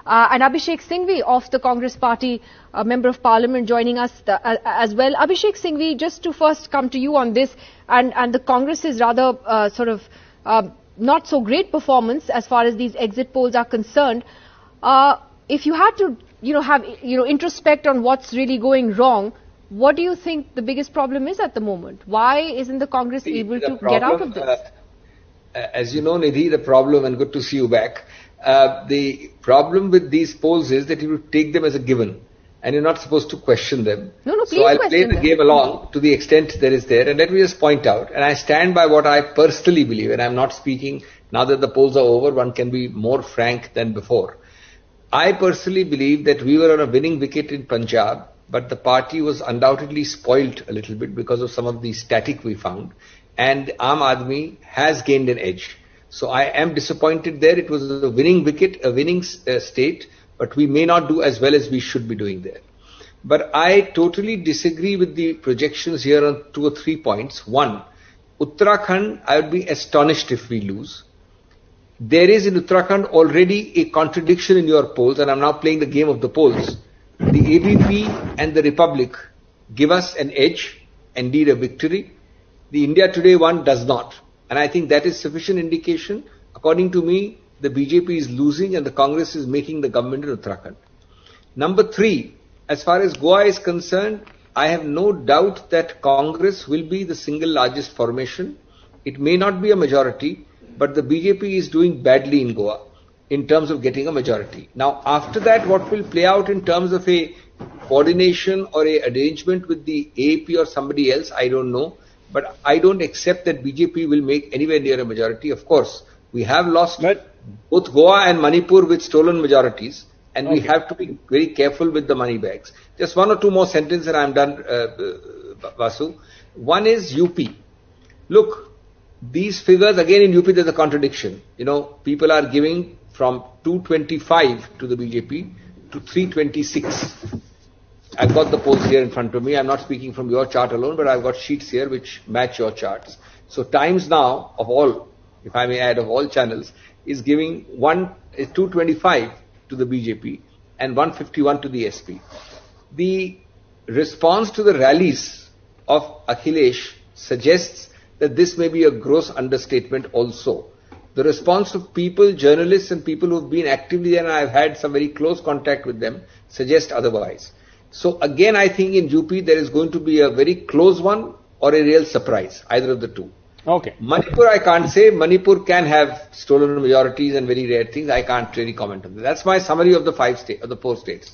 and Abhishek Singhvi of the Congress Party, a Member of Parliament, joining us as well. Abhishek Singhvi, just to first come to you on this, and the Congress's rather not so great performance as far as these exit polls are concerned. If you had to, introspect on what's really going wrong, what do you think the biggest problem is at the moment? Why isn't the Congress able to get out of this? As you know, Nidhi, the problem, and good to see you back, the problem with these polls is that you take them as a given and you're not supposed to question them. No, so I'll play the game along to the extent there is there. And let me just point out, and I stand by what I personally believe, and I'm not speaking, now that the polls are over, one can be more frank than before. I personally believe that we were on a winning wicket in Punjab, but the party was undoubtedly spoilt a little bit because of some of the static we found. And Aam Aadmi has gained an edge. So I am disappointed there. It was a winning wicket, a winning state, but we may not do as well as we should be doing there. But I totally disagree with the projections here on 2 or 3 points. One, Uttarakhand, I would be astonished if we lose. There is in Uttarakhand already a contradiction in your polls, and I'm now playing the game of the polls. The ABP and the Republic give us an edge, indeed a victory. The India Today one does not. And I think that is sufficient indication. According to me, the BJP is losing and the Congress is making the government in Uttarakhand. Number 3, as far as Goa is concerned, I have no doubt that Congress will be the single largest formation. It may not be a majority, but the BJP is doing badly in Goa in terms of getting a majority. Now, after that, what will play out in terms of a coordination or a arrangement with the AAP or somebody else, I don't know. But I don't accept that BJP will make anywhere near a majority. Of course, we have lost both Goa and Manipur with stolen majorities, and we have to be very careful with the money bags. Just 1 or 2 more sentences and I'm done, Vasu. One is UP. Look, these figures, again in UP there's a contradiction. People are giving from 225 to the BJP to 326. I've got the polls here in front of me. I'm not speaking from your chart alone, but I've got sheets here which match your charts. So Times Now, of all, if I may add, of all channels, is giving 225 to the BJP and 151 to the SP. The response to the rallies of Akhilesh suggests that this may be a gross understatement also. The response of people, journalists and people who have been actively there, and I've had some very close contact with them, suggest otherwise. So again, I think in UP there is going to be a very close one or a real surprise, either of the two. Okay. Manipur, I can't say. Manipur can have stolen majorities and very rare things. I can't really comment on that. That's my summary of the 4 states.